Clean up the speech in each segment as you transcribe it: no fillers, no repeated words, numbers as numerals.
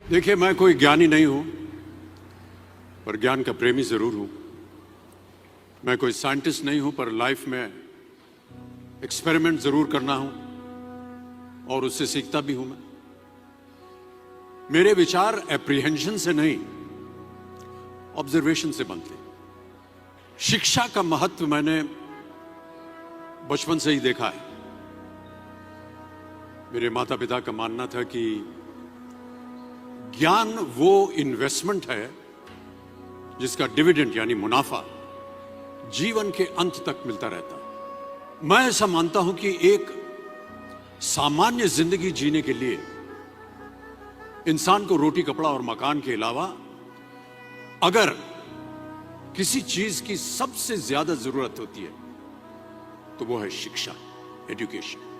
देखिए, मैं कोई ज्ञानी नहीं हूं, पर ज्ञान का प्रेमी जरूर हूं। मैं कोई साइंटिस्ट नहीं हूं, पर लाइफ में एक्सपेरिमेंट जरूर करना हूं और उससे सीखता भी हूं। मेरे विचार एप्रीहेंशन से नहीं, ऑब्जर्वेशन से बनते। शिक्षा का महत्व मैंने बचपन से ही देखा है। मेरे माता पिता का मानना था कि ज्ञान वो इन्वेस्टमेंट है जिसका डिविडेंड यानी मुनाफा जीवन के अंत तक मिलता रहता है। मैं ऐसा मानता हूं कि एक सामान्य जिंदगी जीने के लिए इंसान को रोटी कपड़ा और मकान के अलावा अगर किसी चीज की सबसे ज्यादा जरूरत होती है तो वो है शिक्षा, एजुकेशन।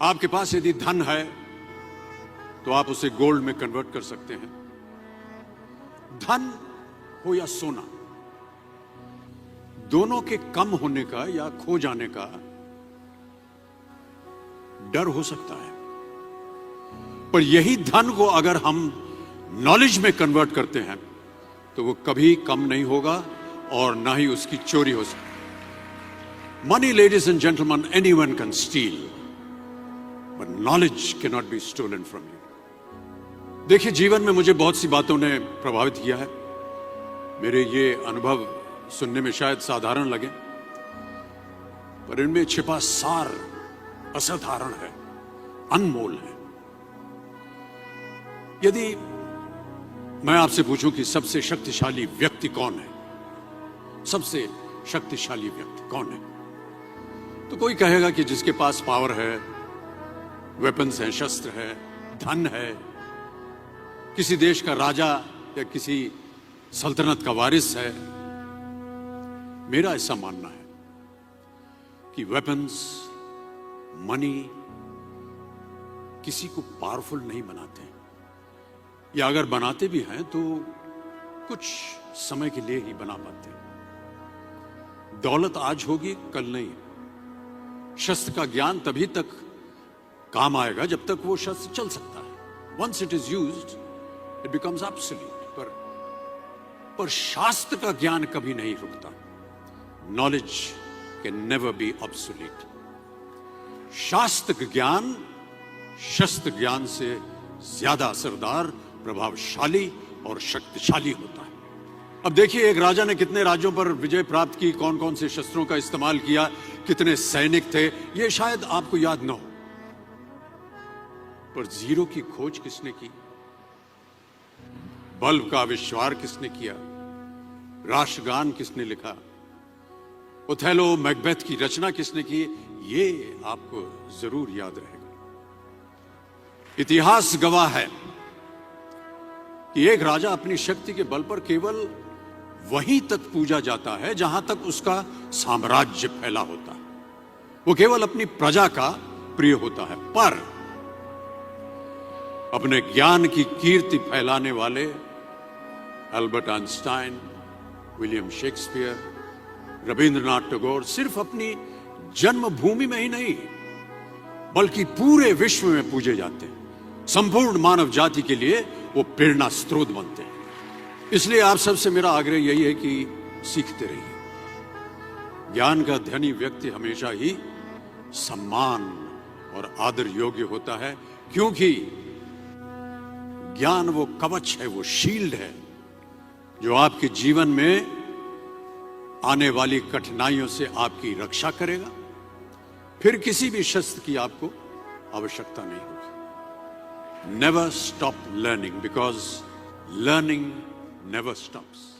आपके पास यदि धन है तो आप उसे गोल्ड में कन्वर्ट कर सकते हैं। धन हो या सोना, दोनों के कम होने का या खो जाने का डर हो सकता है, पर यही धन को अगर हम नॉलेज में कन्वर्ट करते हैं तो वो कभी कम नहीं होगा और ना ही उसकी चोरी हो सकती। Money, ladies and gentleman, anyone can steal, but knowledge can not be stolen from you. देखिए, जीवन में मुझे बहुत सी बातों ने प्रभावित किया है। मेरे ये अनुभव सुनने में शायद साधारण लगे, पर इनमें छिपा सार असाधारण है, अनमोल है। यदि मैं आपसे पूछूं कि सबसे शक्तिशाली व्यक्ति कौन है, सबसे शक्तिशाली व्यक्ति कौन है, तो कोई कहेगा कि जिसके पास पावर है, वेपन्स हैं, शस्त्र है, धन है, किसी देश का राजा या किसी सल्तनत का वारिस है। मेरा ऐसा मानना है कि वेपन्स, मनी किसी को पावरफुल नहीं बनाते, या अगर बनाते भी हैं तो कुछ समय के लिए ही बना पाते हैं। दौलत आज होगी, कल नहीं। शस्त्र का ज्ञान तभी तक काम आएगा जब तक वो शस्त्र चल सकता है। Once it is used it becomes absolute. पर शास्त्र का ज्ञान कभी नहीं रुकता। Knowledge can never be obsolete. शास्त्र ज्ञान शस्त्र ज्ञान से ज्यादा असरदार, प्रभावशाली और शक्तिशाली होता है। अब देखिए, एक राजा ने कितने राज्यों पर विजय प्राप्त की, कौन कौन से शस्त्रों का इस्तेमाल किया, कितने सैनिक थे, यह शायद आपको याद न हो, पर जीरो की खोज किसने की, बल्ब का आविष्कार किसने किया, राष्ट्रगान किसने लिखा, ओथेलो, मैकबेथ की रचना किसने की, ये आपको जरूर याद रहेगा। इतिहास गवाह है कि एक राजा अपनी शक्ति के बल पर केवल वहीं तक पूजा जाता है जहां तक उसका साम्राज्य फैला होता है। वो केवल अपनी प्रजा का प्रिय होता है। पर अपने ज्ञान की कीर्ति फैलाने वाले Albert Einstein, William Shakespeare, Rabindranath Tagore सिर्फ अपनी जन्मभूमि में ही नहीं बल्कि पूरे विश्व में पूजे जाते हैं। संपूर्ण मानव जाति के लिए वो प्रेरणा स्रोत बनते हैं। इसलिए आप सबसे मेरा आग्रह यही है कि सीखते रहिए। ज्ञान का धनी व्यक्ति हमेशा ही सम्मान और आदर योग्य होता है, क्योंकि ज्ञान वो कवच है, वो शील्ड है जो आपके जीवन में आने वाली कठिनाइयों से आपकी रक्षा करेगा। फिर किसी भी शस्त्र की आपको आवश्यकता नहीं होगी। Never stop learning, because learning never stops.